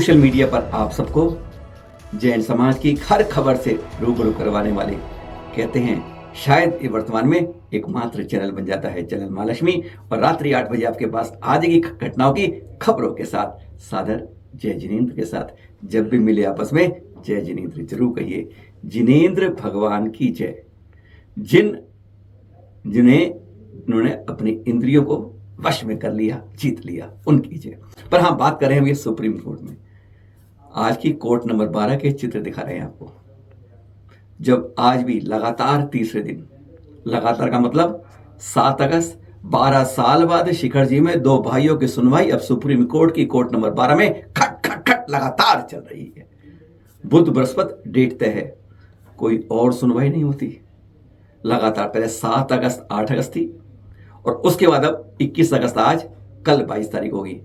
Social media पर आप सबको जैन समाज की हर खबर से रूबरू करवाने वाले कहते हैं शायद ये वर्तमान में एकमात्र चैनल बन जाता है चैनल महालक्ष्मी। और रात्रि 8 बजे आपके पास आज की घटनाओं की खबरों के साथ सादर जय जिनेंद्र के साथ। जब भी मिले आपस में जय जिनेंद्र जरूर कहिए। जिनेंद्र भगवान की जय। जिन्हें उन्होंने अपनी इंद्रियों को वश में कर लिया, जीत लिया, उनकी जय। पर हाँ, बात करें हम ये सुप्रीम कोर्ट में आज की कोर्ट नंबर 12 के चित्र दिखा रहे हैं आपको। जब आज भी लगातार तीसरे दिन, लगातार का मतलब 7 अगस्त 12 साल बाद शिखर जी में दो भाइयों की सुनवाई अब सुप्रीम कोर्ट की कोर्ट नंबर 12 में खट खट खट लगातार चल रही है। बुध बृहस्पति डेट तय है, कोई और सुनवाई नहीं होती। लगातार पहले 7 अगस्त 8 अगस्त थी और उसके बाद अब 21 अगस्त, आज कल 22 तारीख होगी।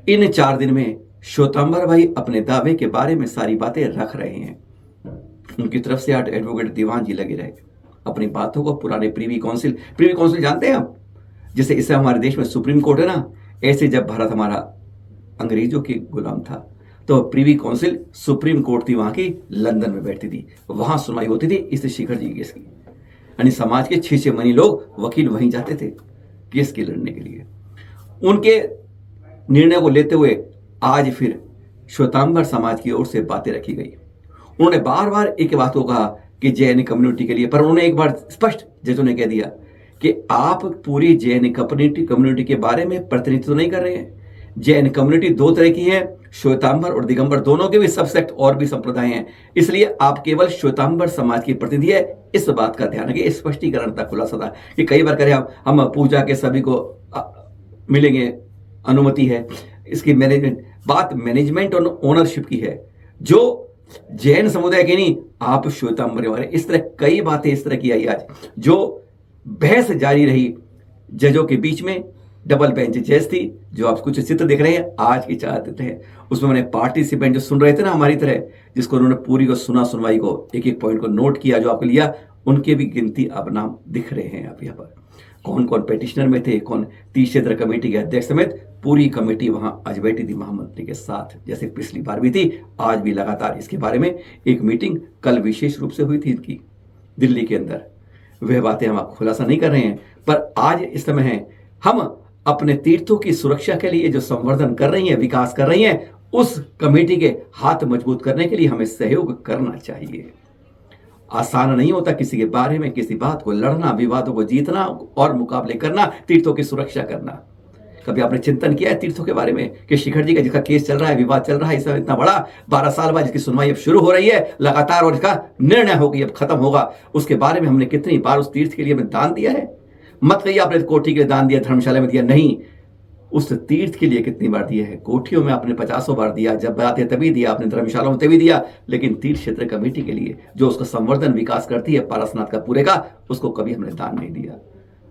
इन 4 दिन में श्वेतांबर भाई अपने दावे के बारे में सारी बातें रख रहे हैं। उनकी तरफ से आज एडवोकेट दीवान जी लगे रहे अपनी बातों को पुराने प्रीवी काउंसिल जानते हैं हम, जैसे इससे हमारे देश में सुप्रीम कोर्ट है ना, ऐसे जब भारत हमारा अंग्रेजों की गुलाम था तो प्रीवी काउंसिल सुप्रीम कोर्ट थी वहां की, लंदन में बैठती थी, वहां सुनवाई होती थी इस शिखर जी केस की। यानी समाज के 6 मनी लोग वकील वहीं जाते थे केस के लड़ने के लिए। उनके निर्णय को लेते हुए आज फिर श्वेतांबर समाज की ओर से बातें रखी गई। उन्होंने बार बार एक बात को कहा कि जैन कम्युनिटी के लिए, पर उन्होंने एक बार स्पष्ट जजों ने कह दिया कि आप पूरी जैन कम्युनिटी के बारे में प्रतिनिधित्व नहीं कर रहे हैं। जैन कम्युनिटी 2 तरह की है, श्वेतांबर और दिगंबर, दोनों के भी सबसेक्ट और भी संप्रदाय हैं, इसलिए आप केवल श्वेतांबर समाज की प्रतिनिधि है। इस बात का ध्यान रखिए। स्पष्टीकरण तक खुलासा था कि कई बार करें हम पूजा के सभी को मिलेंगे, अनुमति है इसकी। मैनेजमेंट और ओनरशिप की है, जो जैन समुदाय की नहीं, आप श्वेतांबर वाले। इस तरह कई बातें इस तरह की आई आज, जो बहस जारी रही जजों के बीच में। डबल बेंच जज थी, जो आप कुछ चित्र देख रहे हैं आज की चाहते देते हैं, उसमें मैंने पार्टिसिपेंट जो सुन रहे थे ना हमारी तरह, जिसको उन्होंने पूरी को सुना, सुनवाई को एक एक पॉइंट को नोट किया, जो आपको लिया, उनके भी गिनती अब नाम दिख रहे हैं। आप यहाँ पर कौन कौन पेटिशनर में थे, कौन 30 क्षेत्र कमेटी के अध्यक्ष समेत पूरी कमेटी वहां आज बैठी थी महामंत्री के साथ, जैसे पिछली बार भी थी, आज भी लगातार इसके बारे में एक मीटिंग कल विशेष रूप से हुई थी इनकी दिल्ली के अंदर। वह बातें हम आप खुलासा नहीं कर रहे हैं, पर आज इस समय है हम अपने तीर्थों की सुरक्षा के लिए जो संवर्धन कर रही हैं, विकास कर रही हैं, उस कमेटी के हाथ मजबूत करने के लिए हमें सहयोग करना चाहिए। आसान नहीं होता किसी के बारे में किसी बात को लड़ना, विवादों को जीतना और मुकाबले करना, तीर्थों की सुरक्षा करना। कभी आपने चिंतन किया है तीर्थों के बारे में कि शिखर जी का जिसका केस चल रहा है, विवाद चल रहा है, इसमें इतना बड़ा 12 साल बाद इसकी सुनवाई अब शुरू हो रही है लगातार, और इसका निर्णय होगी, अब खत्म होगा, उसके बारे में हमने कितनी बार उस तीर्थ के लिए हमें दान दिया है। मत कहिए आपने कोठी के लिए दान दिया, धर्मशाला में दिया, नहीं, उस तीर्थ के लिए कितनी बार दिया है। कोठियों में आपने 50 बार दिया, जब बात है तभी दिया, आपने धर्मशाला में तभी दिया, लेकिन तीर्थ क्षेत्र कमेटी के लिए जो उसका संवर्धन विकास करती है पारसनाथ का पूरे का, उसको कभी हमने दान नहीं दिया।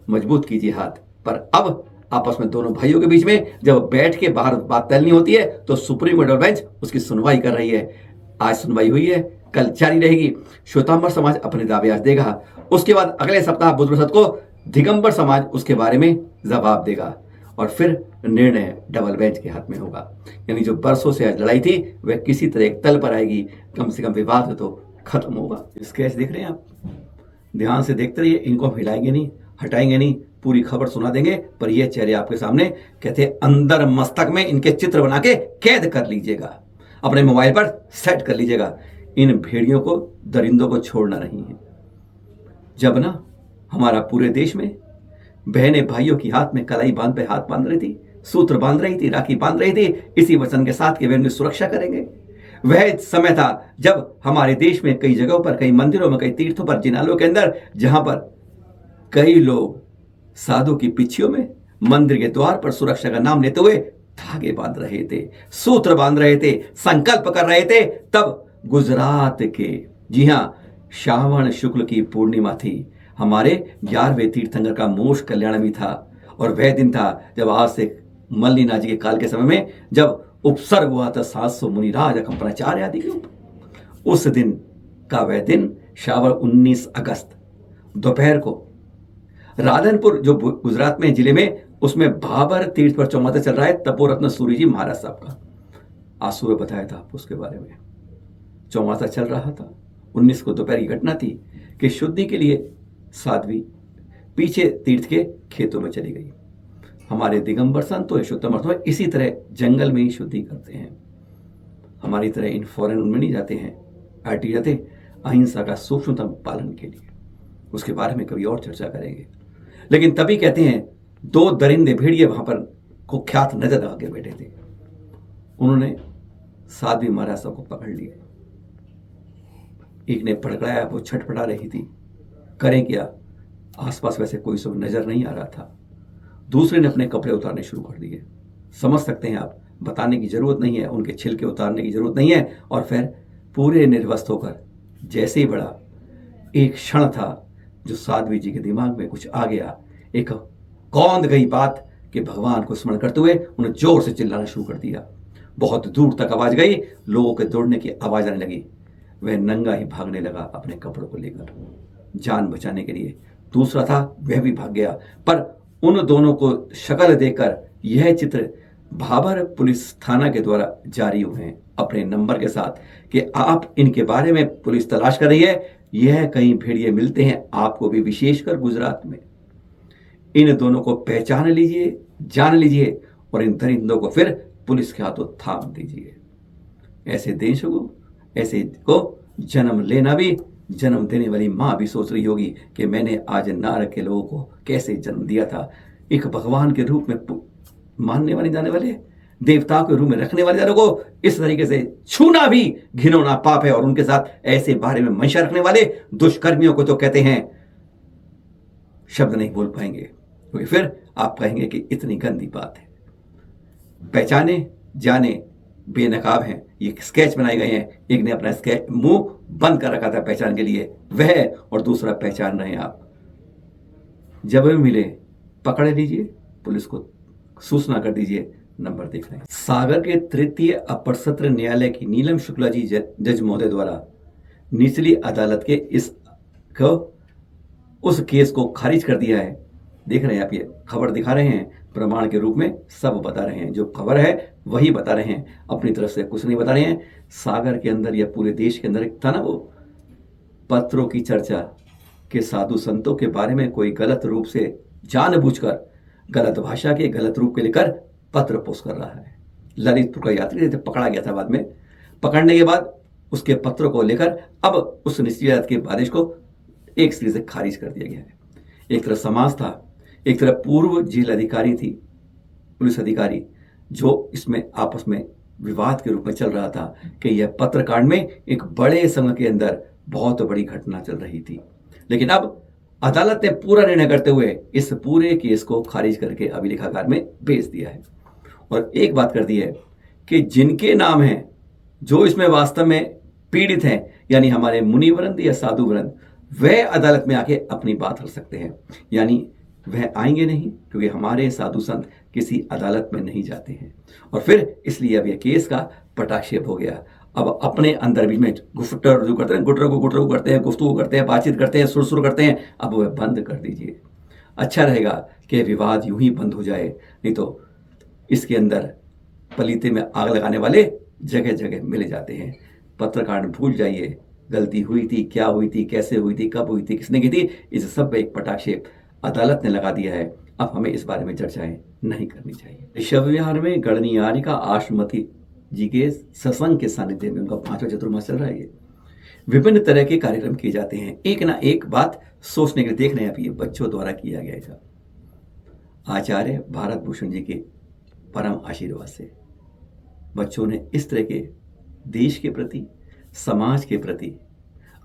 मजबूत कीजिए हाथ। पर अब आपस में दोनों भाइयों के बीच में जब बैठ के बाहर बात तैलनी होती है तो सुप्रीम कोर्ट बेंच उसकी सुनवाई कर रही है। आज सुनवाई हुई है, कल जारी रहेगी। श्वेतांबर समाज अपने दावे आज देगा, उसके बाद अगले सप्ताह बुध बृहस्पति को दिगंबर समाज उसके बारे में जवाब देगा, और फिर निर्णय डबल बेंच के हाथ में होगा। यानी जो बरसों से आज लड़ाई थी वह किसी तरह एक तल पर आएगी, कम से कम विवाद तो खत्म होगा। स्केच देख रहे हैं आप, ध्यान से देखते रहिए, इनको हम हिलाएंगे नहीं, हटाएंगे नहीं, पूरी खबर सुना देंगे, पर ये चेहरे आपके सामने कहते हैं अंदर मस्तक में इनके चित्र बना के कैद कर लीजिएगा, अपने मोबाइल पर सेट कर लीजिएगा। इन भेड़ियों को, दरिंदों को छोड़ना नहीं है। जब ना हमारा पूरे देश में बहनें भाइयों की हाथ में कलाई बांध पे हाथ बांध रही थी, सूत्र बांध रही थी, राखी बांध रही थी, इसी वचन के साथ कि वे उनकी सुरक्षा करेंगे। वह समय था जब हमारे देश में कई जगहों पर, कई मंदिरों में, कई तीर्थों पर, जिनालों के अंदर, जहां पर कई लोग साधु की पिछियों में मंदिर के द्वार पर सुरक्षा का नाम लेते हुए धागे बांध रहे थे, सूत्र बांध रहे थे, संकल्प कर रहे थे। तब गुजरात के, जी हां, श्रावण शुक्ल की पूर्णिमा थी, हमारे 11वें तीर्थंकर का मोक्ष कल्याण भी था, और वह दिन था जब आज से मल्लिना जी के काल के समय में जब उपसर्ग हुआ था 700 मुनिराज कंपनाचार्य आदि के ऊपर। उस दिन का वह दिन श्रावण 19 अगस्त दोपहर को राधनपुर, जो गुजरात में जिले में, उसमें भाबर तीर्थ पर चौमासा चल रहा है तपोरत्न सूरी जी महाराज साहब का। आज सुबह बताया था आपको उसके बारे में। चौमासा चल रहा था, 19 को दोपहर की घटना थी कि शुद्धि के लिए साध्वी पीछे तीर्थ के खेतों में चली गई। हमारे दिगंबर संत तो यशोत्तम इसी तरह जंगल में ही शुद्धि करते हैं, हमारी तरह इन फॉरेन उनमें नहीं जाते हैं, आरटी जाते अहिंसा का सूक्ष्मतम पालन के लिए। उसके बारे में कभी और चर्चा करेंगे। लेकिन तभी कहते हैं 2 दरिंदे भेड़िए वहां पर कुख्यात नजर लगा के बैठे थे। उन्होंने साध्वी महाराज को पकड़ लिया। एक ने पकड़ाया, वो छटपटा रही थी, करें क्या, आसपास वैसे कोई सब नजर नहीं आ रहा था। दूसरे ने अपने कपड़े उतारने शुरू कर दिए। समझ सकते हैं आप, बताने की जरूरत नहीं है, उनके छिलके उतारने की जरूरत नहीं है। और फिर पूरे निर्वस्त्र होकर जैसे ही बढ़ा, एक क्षण था जो साध्वी जी के दिमाग में कुछ आ गया, एक कौंध गई बात कि भगवान को स्मरण करते हुए उन्हें जोर से चिल्लाना शुरू कर दिया। बहुत दूर तक आवाज गई, लोगों के दौड़ने की आवाज आने लगी। वह नंगा ही भागने लगा अपने कपड़ों को लेकर जान बचाने के लिए। दूसरा था, वह भी भाग गया। पर उन दोनों को शक्ल देकर यह चित्र भाबर पुलिस थाना के द्वारा जारी हुए हैं अपने नंबर के साथ कि आप इनके बारे में पुलिस तलाश कर रही है। यह कई भेड़िए मिलते हैं आपको भी, विशेषकर गुजरात में। इन दोनों को पहचान लीजिए, जान लीजिए और इन दरिंदों को फिर पुलिस के हाथों थाम दीजिए। ऐसे देशों को, ऐसे को जन्म लेना भी, जन्म देने वाली मां भी सोच रही होगी कि मैंने आज नारक के लोगों को कैसे जन्म दिया था। एक भगवान के रूप में मानने वाले जाने वाले, देवताओं के रूप में रखने वाले जानों को इस तरीके से छूना भी घिनौना पाप है। और उनके साथ ऐसे बारे में मंशा रखने वाले दुष्कर्मियों को तो कहते हैं, शब्द नहीं बोल पाएंगे, क्योंकि फिर आप कहेंगे कि इतनी गंदी बात है। पहचाने जाने बेनकाब हैं, ये स्केच बनाए गए हैं। एक ने अपना स्केच मुंह बंद कर रखा था पहचान के लिए, वह और दूसरा पहचान रहे हैं आप। जब भी मिले पकड़ लीजिए, पुलिस को सूचना कर दीजिए, नंबर देख रहे हैं। सागर के तृतीय अपर सत्र न्यायालय की नीलम शुक्ला जी जज महोदय द्वारा निचली अदालत के उस केस को खारिज कर दिया है। देख रहे हैं आप, ये खबर दिखा रहे हैं, प्रमाण के रूप में सब बता रहे हैं। जो खबर है वही बता रहे हैं, अपनी तरफ से कुछ नहीं बता रहे हैं। सागर के अंदर या पूरे देश के अंदर एक था ना वो पत्रों की चर्चा के साधु संतों के बारे में कोई गलत रूप से जानबूझकर गलत भाषा के गलत रूप के लेकर पत्र पोस्ट कर रहा है। ललितपुर का यात्री पकड़ा गया था, बाद में पकड़ने के बाद उसके पत्रों को लेकर अब उस निचली अदालत के आदेश को एक सिरे से खारिज कर दिया गया है। एक तरफ समाज था, एक तरफ पूर्व जेल अधिकारी थी, पुलिस अधिकारी, जो इसमें आपस में विवाद के रूप में चल रहा था कि यह पत्रकांड में एक बड़े संघ के अंदर बहुत बड़ी घटना चल रही थी। लेकिन अब अदालत ने पूरा निर्णय करते हुए इस पूरे केस को खारिज करके अभिलेखागार में भेज दिया है। और एक बात कर दी है कि जिनके नाम हैं, जो इसमें वास्तव में पीड़ित हैं, यानी हमारे मुनि वृंद या साधु वृंद, वह अदालत में आके अपनी बात रख सकते हैं। यानी वह आएंगे नहीं, क्योंकि हमारे साधु संत किसी अदालत में नहीं जाते हैं। और फिर इसलिए अब यह केस का पटाक्षेप हो गया। अब अपने अंदर बीच में गुफ्टर जो करते हैं, गुटरू करते हैं, गुफ्तगू करते हैं, बातचीत करते हैं, सुरसुर करते हैं, अब वह बंद कर दीजिए। अच्छा रहेगा कि विवाद यूं ही बंद हो जाए, नहीं तो इसके अंदर पलीते में आग लगाने वाले जगह जगह मिले जाते हैं। पत्रकांड भूल जाइए, गलती हुई थी, क्या हुई थी, कैसे हुई थी, कब हुई थी, किसने की थी, इस सब पे एक पटाक्षेप अदालत ने लगा दिया है। अब हमें इस बारे में चर्चाएं नहीं करनी चाहिए। शव विहार में गणनियारिका आश्रमती जी के सत्संग के सानिध्य में उनका 5वां चतुर्मास चल रहा है। ये विभिन्न तरह के कार्यक्रम किए जाते हैं। एक ना एक बात सोचने के लिए देख रहे हैं आप, ये बच्चों द्वारा किया गया था। आचार्य भारत भूषण जी के परम आशीर्वाद से बच्चों ने इस तरह के देश के प्रति, समाज के प्रति,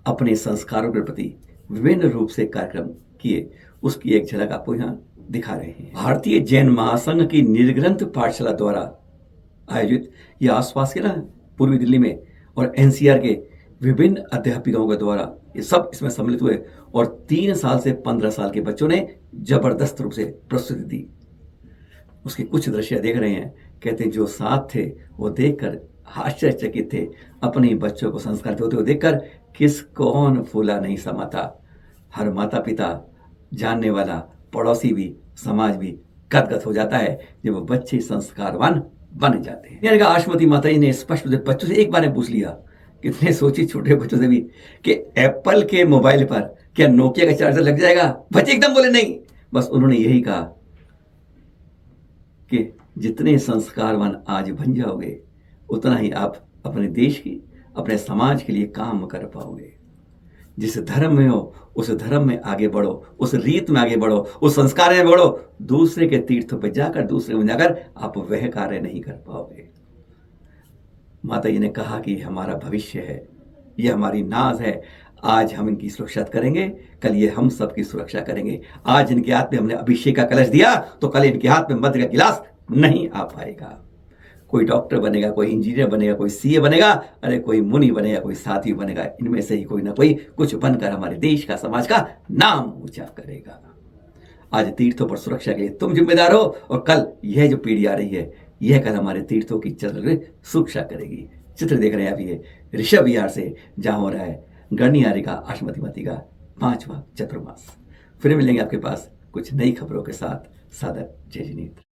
अपने संस्कारों के प्रति विभिन्न रूप से कार्यक्रम किए, उसकी एक झलक आपको यहाँ दिखा रहे हैं। भारतीय जैन महासंघ की निर्ग्रंथ पाठशाला द्वारा आयोजित ये आसपास के ना पूर्वी दिल्ली में और एनसीआर के विभिन्न अध्यापकों के द्वारा ये सब इसमें सम्मिलित हुए और 3 साल से 15 साल के बच्चों ने जबरदस्त रूप से प्रस्तुति दी। उसके कुछ दृश्य देख रहे हैं। कहते हैं जो साथ थे वो देखकर आश्चर्यचकित थे। अपने बच्चों को संस्कार होते हुए देखकर किस कौन फूला नहीं समाता। हर माता पिता, जानने वाला, पड़ोसी भी, समाज भी गदगद हो जाता है जब वो बच्चे संस्कारवान बन जाते हैं। यानी कि आशुमती माता जी ने स्पष्ट रूप से बच्चों से एक बार ने पूछ लिया, कितने सोची छोटे बच्चों से भी, कि एप्पल के मोबाइल पर क्या नोकिया का चार्जर लग जाएगा? बच्चे एकदम बोले नहीं। बस उन्होंने यही कहा कि जितने संस्कारवान आज बन जाओगे उतना ही आप अपने देश की, अपने समाज के लिए काम कर पाओगे। जिस धर्म में हो उस धर्म में आगे बढ़ो, उस रीत में आगे बढ़ो, उस संस्कार में बढ़ो। दूसरे के तीर्थों पर जाकर, दूसरे में जाकर आप वह कार्य नहीं कर पाओगे। माता जी ने कहा कि हमारा भविष्य है, ये हमारी नाज है। आज हम इनकी सुरक्षा करेंगे, कल ये हम सबकी सुरक्षा करेंगे। आज इनके हाथ में हमने अभिषेक का कलश दिया तो कल इनके हाथ में मध्य का गिलास नहीं आ पाएगा। कोई डॉक्टर बनेगा, कोई इंजीनियर बनेगा, कोई सीए बनेगा, अरे कोई मुनि बनेगा, कोई साथी बनेगा। इनमें से ही कोई ना कोई कुछ बनकर हमारे देश का, समाज का नाम ऊंचा करेगा। आज तीर्थों पर सुरक्षा के लिए तुम जिम्मेदार हो और कल यह जो पीढ़ी आ रही है यह कल हमारे तीर्थों की सुरक्षा करेगी। चित्र देख रहे हैं आप, ये ऋषभ विहार से जहां हो रहा है गणियारी का आशुमती माता का 5वां चतुर्मास। फिर मिलेंगे आपके पास कुछ नई खबरों के साथ। सादर जय जिनेन्द्र।